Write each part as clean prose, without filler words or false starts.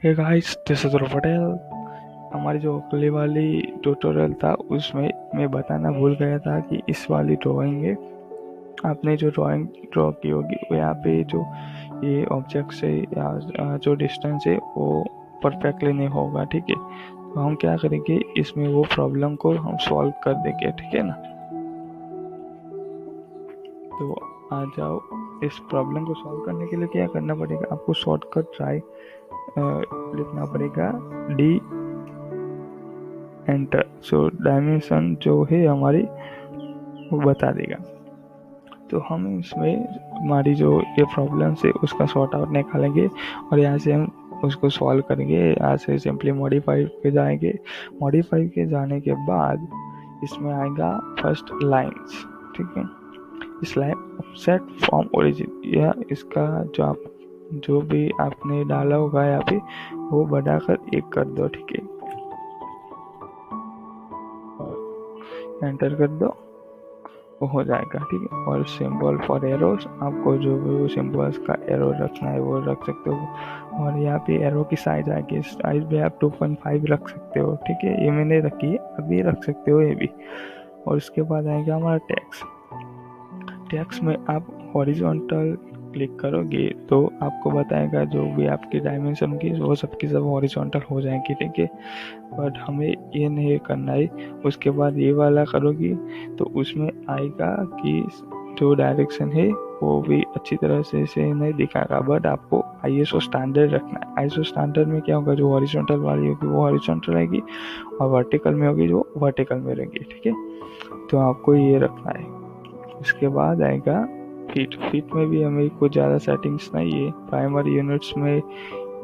Hey guys, this is Patel. हमारी जो अगली वाली ट्यूटोरियल था उसमें मैं बताना भूल गया था कि इस वाली ड्राइंग में आपने जो ड्राइंग ड्रॉ की होगी वो यहाँ पे जो ये ऑब्जेक्ट से या जो डिस्टेंस है वो परफेक्टली नहीं होगा। ठीक है, तो हम क्या करेंगे, इसमें वो प्रॉब्लम को हम सॉल्व कर देंगे। ठीक है ना, तो आ जाओ। इस प्रॉब्लम को सॉल्व करने के लिए क्या करना पड़ेगा, आपको शॉर्टकट ट्राई लिखना पड़ेगा डी एंटर। सो डायमेंशन जो है हमारी वो बता देगा। तो हम इसमें हमारी जो ये प्रॉब्लम है उसका सॉर्ट आउट निकालेंगे और यहाँ से हम उसको सॉल्व करेंगे। यहाँ से सिंपली मॉडिफाई पे जाएंगे। मॉडिफाई के जाने के बाद इसमें आएगा फर्स्ट लाइंस। ठीक है, इस लाइन सेट फ्रॉम ओरिजिन, यह इसका जो भी आपने डाला होगा यहाँ पे वो बढ़ाकर 1 कर दो। ठीक है, और एंटर कर दो, वो हो जाएगा। ठीक है, और सिंबल फॉर एरोस, आपको जो भी सिंबल्स का एरो रखना है वो रख सकते हो। और यहाँ पे एरो की साइज आएगी, साइज भी आप 2.5 रख सकते हो। ठीक है, ये मैंने रखी है, अभी रख सकते हो ये भी। और उसके बाद आएगा हमारा टेक्स्ट में आप हॉरिजॉन्टल क्लिक करोगे तो आपको बताएगा जो भी आपकी डायमेंशन होगी वो सबकी सब हॉरिजॉन्टल हो जाएंगी। ठीक है, बट हमें ये नहीं करना है। उसके बाद ये वाला करोगी तो उसमें आएगा कि जो डायरेक्शन है वो भी अच्छी तरह से नहीं दिखाएगा, बट आपको आईएसओ स्टैंडर्ड रखना है। आईएसओ स्टैंडर्ड में क्या होगा, जो हॉरिजॉन्टल वाली होगी वो हॉरिजॉन्टल रहेगी और वर्टिकल में होगी जो वर्टिकल में रहेगी। ठीक है, तो आपको ये रखना है। इसके बाद आएगा फिट में भी हमें कुछ ज़्यादा सेटिंग्स नहीं है। प्राइमरी यूनिट्स में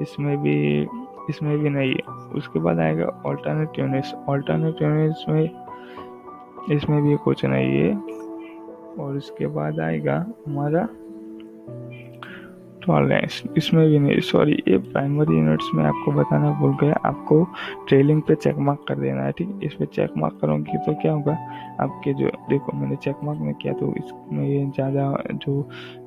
इसमें भी नहीं है। उसके बाद आएगा ऑल्टरनेट यूनिट्स में इसमें भी कुछ नहीं है। और इसके बाद आएगा हमारा टॉलरेंस, इसमें भी नहीं। सॉरी, ये प्राइमरी यूनिट्स में आपको बताना भूल गया, आपको ट्रेलिंग पे चेक मार्क कर देना है। ठीक है, इस पे चेक मार्क करोगे तो क्या होगा, आपके जो देखो मैंने चेक मार्क नहीं किया तो इसमें ज़्यादा जो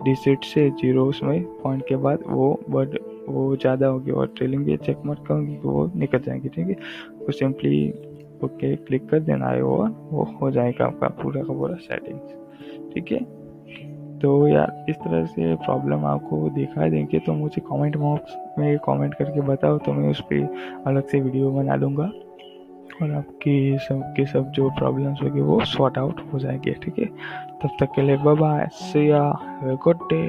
डिजिट से जीरो उसमें पॉइंट के बाद वो ज़्यादा होगी, और ट्रेलिंग पे चेक मार्क करोगे तो वो निकल जाएंगे। ठीक है, तो सिंपली ओके क्लिक कर देना है और वो हो जाएगा आपका पूरा का पूरा सेटिंग्स। ठीक है, तो यार इस तरह से प्रॉब्लम आपको दिखाई देंगे तो मुझे कमेंट बॉक्स में कमेंट करके बताओ, तो मैं उस पर अलग से वीडियो बना लूँगा और आपकी सब जो प्रॉब्लम्स होगी वो सॉर्ट आउट हो जाएंगे। ठीक है, तब तक के लिए बाय बाय, सी या, हैव अ गुड डे।